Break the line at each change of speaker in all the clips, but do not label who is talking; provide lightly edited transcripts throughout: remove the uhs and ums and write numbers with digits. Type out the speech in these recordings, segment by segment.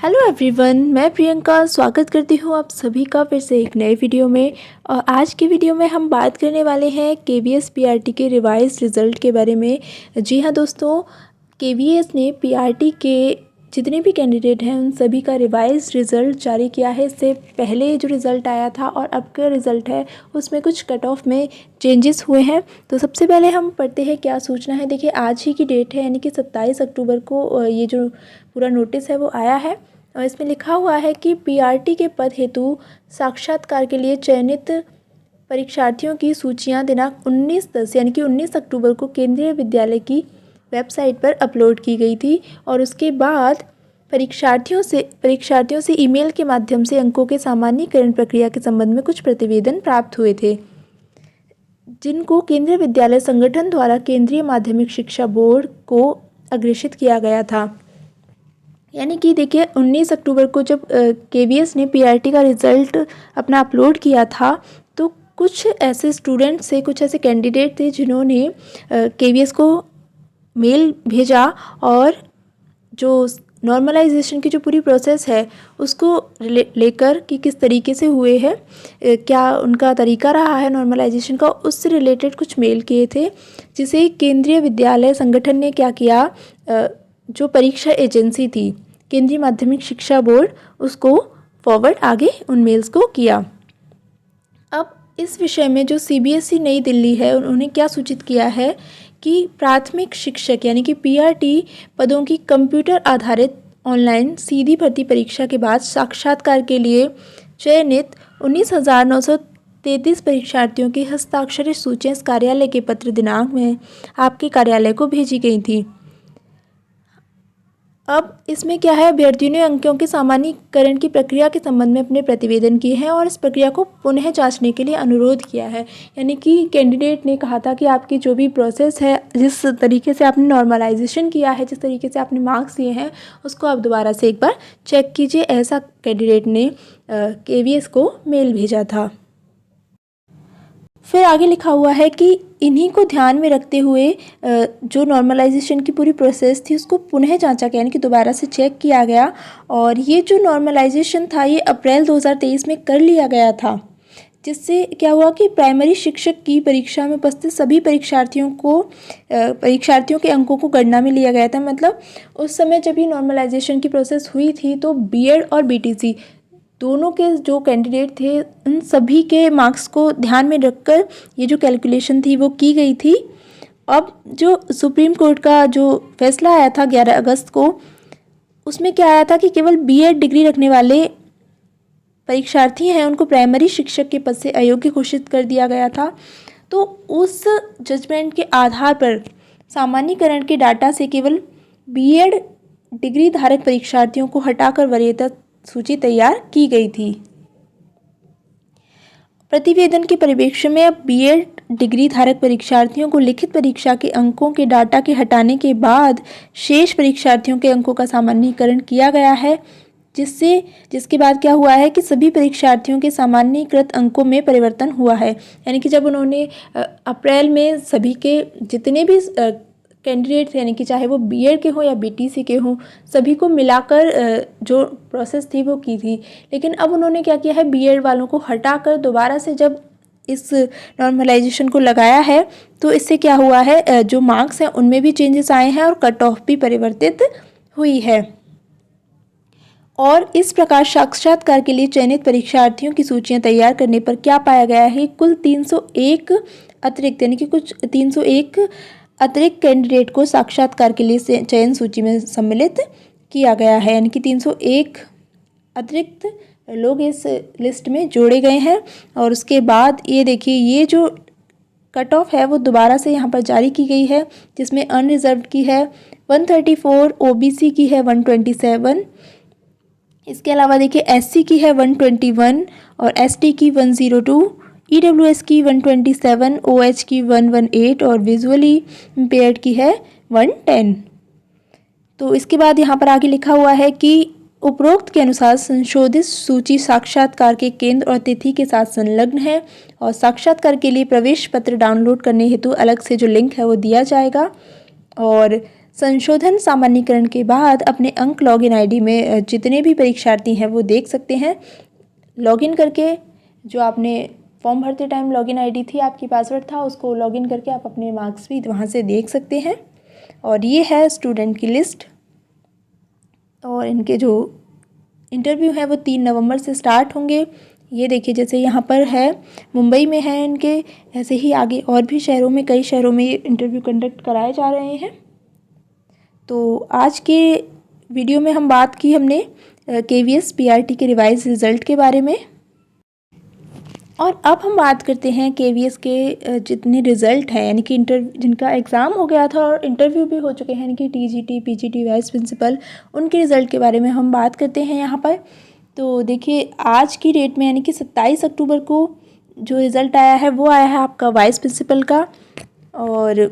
Hello everyone, मैं प्रियंका स्वागत करती हूँ आप सभी का फिर से एक नए वीडियो में। और आज की वीडियो में हम बात करने वाले हैं केवीएस पीआरटी के रिवाइज रिज़ल्ट के बारे में। जी हाँ दोस्तों, केवीएस ने पीआरटी के जितने भी कैंडिडेट हैं उन सभी का रिवाइज रिज़ल्ट जारी किया है। इससे पहले जो रिज़ल्ट आया था और अब का रिज़ल्ट है उसमें कुछ कट ऑफ में चेंजेस हुए हैं। तो सबसे पहले हम पढ़ते हैं क्या सूचना है। देखिए, आज ही की डेट है यानी कि 27 अक्टूबर को ये जो पूरा नोटिस है वो आया है। और इसमें लिखा हुआ है कि पीआरटी के पद हेतु साक्षात्कार के लिए चयनित परीक्षार्थियों की सूचियां दिनांक 19/10 यानी कि 19 अक्टूबर को केंद्रीय विद्यालय की वेबसाइट पर अपलोड की गई थी। और उसके बाद परीक्षार्थियों से ईमेल के माध्यम से अंकों के सामान्यीकरण प्रक्रिया के संबंध में कुछ प्रतिवेदन प्राप्त हुए थे, जिनको केंद्रीय विद्यालय संगठन द्वारा केंद्रीय माध्यमिक शिक्षा बोर्ड को अग्रेषित किया गया था। यानी कि देखिए, 19 अक्टूबर को जब केवीएस ने पीआरटी का रिज़ल्ट अपना अपलोड किया था तो कुछ ऐसे स्टूडेंट्स थे, कुछ ऐसे कैंडिडेट थे जिन्होंने केवीएस को मेल भेजा और जो नॉर्मलाइजेशन की जो पूरी प्रोसेस है उसको लेकर कि किस तरीके से हुए हैं, क्या उनका तरीका रहा है नॉर्मलाइजेशन का, उससे रिलेटेड कुछ मेल किए थे, जिसे केंद्रीय विद्यालय संगठन ने क्या किया, जो परीक्षा एजेंसी थी केंद्रीय माध्यमिक शिक्षा बोर्ड, उसको फॉरवर्ड आगे उन मेल्स को किया। अब इस विषय में जो सीबीएसई नई दिल्ली है उन्होंने क्या सूचित किया है कि प्राथमिक शिक्षक यानी कि पीआरटी पदों की कंप्यूटर आधारित ऑनलाइन सीधी भर्ती परीक्षा के बाद साक्षात्कार के लिए चयनित 19,933 परीक्षार्थियों की हस्ताक्षरित सूचियां इस कार्यालय के पत्र दिनांक में आपके कार्यालय को भेजी गई थी। अब इसमें क्या है, अभ्यर्थियों ने अंकों के सामान्यीकरण की प्रक्रिया के संबंध में अपने प्रतिवेदन किए हैं और इस प्रक्रिया को पुनः जांचने के लिए अनुरोध किया है। यानी कि कैंडिडेट ने कहा था कि आपकी जो भी प्रोसेस है, जिस तरीके से आपने नॉर्मलाइजेशन किया है, जिस तरीके से आपने मार्क्स लिए हैं, उसको आप दोबारा से एक बार चेक कीजिए। ऐसा कैंडिडेट ने केवीएस को मेल भेजा था। फिर आगे लिखा हुआ है कि इन्हीं को ध्यान में रखते हुए जो नॉर्मलाइजेशन की पूरी प्रोसेस थी उसको पुनः जांचा गया, यानी कि दोबारा से चेक किया गया। और ये जो नॉर्मलाइजेशन था ये अप्रैल 2023 में कर लिया गया था, जिससे क्या हुआ कि प्राइमरी शिक्षक की परीक्षा में उपस्थित सभी परीक्षार्थियों के अंकों को गणना में लिया गया था। मतलब उस समय जब ये नॉर्मलाइजेशन की प्रोसेस हुई थी तो बीएड और बीटीसी दोनों के जो कैंडिडेट थे उन सभी के मार्क्स को ध्यान में रखकर ये जो कैलकुलेशन थी वो की गई थी। अब जो सुप्रीम कोर्ट का जो फैसला आया था 11 अगस्त को, उसमें क्या आया था कि केवल बीएड डिग्री रखने वाले परीक्षार्थी हैं उनको प्राइमरी शिक्षक के पद से अयोग्य घोषित कर दिया गया था। तो उस जजमेंट के आधार पर सामान्यीकरण के डाटा से केवल बीएड डिग्री धारक परीक्षार्थियों को हटाकर वरीयता सूची तैयार की गई थी। प्रतिवेदन के परिप्रेक्ष्य में अब बीएड डिग्री धारक परीक्षार्थियों को लिखित परीक्षा के अंकों के डाटा के हटाने के बाद शेष परीक्षार्थियों के अंकों का सामान्यीकरण किया गया है, जिसके बाद क्या हुआ है कि सभी परीक्षार्थियों के सामान्यीकृत अंकों में परिवर्तन हुआ है। यानी कि जब उन्होंने अप्रैल में सभी के जितने भी कैंडिडेट थे, यानी कि चाहे वो बीएड के हों या बीटीसी के हों, सभी को मिलाकर जो प्रोसेस थी वो की थी। लेकिन अब उन्होंने क्या किया है, बीएड वालों को हटाकर दोबारा से जब इस नॉर्मलाइजेशन को लगाया है तो इससे क्या हुआ है, जो मार्क्स हैं उनमें भी चेंजेस आए हैं और कट ऑफ भी परिवर्तित हुई है। और इस प्रकार साक्षात्कार के लिए चयनित परीक्षार्थियों की सूचियां तैयार करने पर क्या पाया गया है, कुल 301 अतिरिक्त यानी कि कुछ 301 अतिरिक्त कैंडिडेट को साक्षात्कार के लिए चयन सूची में सम्मिलित किया गया है। यानी कि 301 अतिरिक्त लोग इस लिस्ट में जोड़े गए हैं। और उसके बाद ये देखिए, ये जो कट ऑफ है वो दोबारा से यहाँ पर जारी की गई है, जिसमें अनरिजर्व्ड की है 134, ओबीसी की है 127, इसके अलावा देखिए एससी की है 121 और एसटी की 102, ईडब्ल्यूएस की 127, ओएच की 118 और विजुअली इम्पेयर्ड की है 110। तो इसके बाद यहाँ पर आगे लिखा हुआ है कि उपरोक्त के अनुसार संशोधित सूची साक्षात्कार के केंद्र और तिथि के साथ संलग्न है और साक्षात्कार के लिए प्रवेश पत्र डाउनलोड करने हेतु अलग से जो लिंक है वो दिया जाएगा। और संशोधन सामान्यीकरण के बाद अपने अंक लॉगिन आईडी में जितने भी परीक्षार्थी हैं वो देख सकते हैं। लॉगिन करके जो आपने फॉर्म भरते टाइम लॉगिन आईडी थी, आपकी पासवर्ड था, उसको लॉगिन करके आप अपने मार्क्स भी वहाँ से देख सकते हैं। और ये है स्टूडेंट की लिस्ट। और इनके जो इंटरव्यू है वो 3 नवंबर से स्टार्ट होंगे। ये देखिए, जैसे यहाँ पर है मुंबई में है इनके, ऐसे ही आगे और भी शहरों में, कई शहरों में ये इंटरव्यू कंडक्ट कराए जा रहे हैं। तो आज के वीडियो में हम बात की हमने KVS PRT के रिवाइज रिज़ल्ट के बारे में। और अब हम बात करते हैं KVS के जितने रिज़ल्ट हैं, यानी कि जिनका एग्ज़ाम हो गया था और इंटरव्यू भी हो चुके हैं, यानी कि TGT PGT वाइस प्रिंसिपल, उनके रिज़ल्ट के बारे में हम बात करते हैं यहाँ पर। तो देखिए, आज की डेट में यानी कि 27 अक्टूबर को जो रिज़ल्ट आया है वो आया है आपका वाइस प्रिंसिपल का। और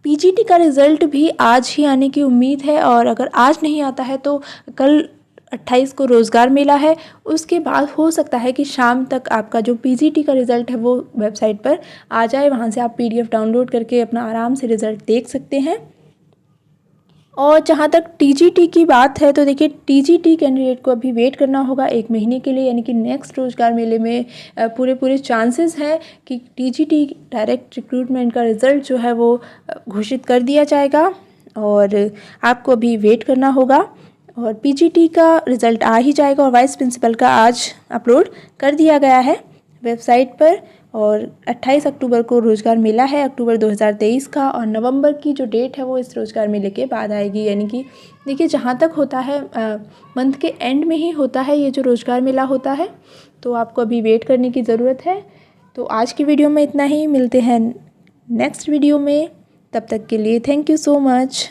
PGT का रिज़ल्ट भी आज ही आने की उम्मीद है, और अगर आज नहीं आता है तो कल 28 को रोज़गार मेला है, उसके बाद हो सकता है कि शाम तक आपका जो PGT का रिज़ल्ट है वो वेबसाइट पर आ जाए। वहाँ से आप PDF डाउनलोड करके अपना आराम से रिज़ल्ट देख सकते हैं। और जहाँ तक TGT की बात है तो देखिए, TGT कैंडिडेट को अभी वेट करना होगा 1 महीने के लिए, यानी कि नेक्स्ट रोज़गार मेले में पूरे चांसेस हैं कि TGT डायरेक्ट रिक्रूटमेंट का रिज़ल्ट जो है वो घोषित कर दिया जाएगा, और आपको अभी वेट करना होगा। और PGT का रिज़ल्ट आ ही जाएगा, और वाइस प्रिंसिपल का आज अपलोड कर दिया गया है वेबसाइट पर। और 28 अक्टूबर को रोज़गार मेला है, अक्टूबर 2023 का, और नवंबर की जो डेट है वो इस रोज़गार मेले के बाद आएगी। यानी कि देखिए, जहाँ तक होता है मंथ के एंड में ही होता है ये जो रोज़गार मेला होता है, तो आपको अभी वेट करने की ज़रूरत है। तो आज की वीडियो में इतना ही, मिलते हैं नेक्स्ट वीडियो में, तब तक के लिए थैंक यू सो मच।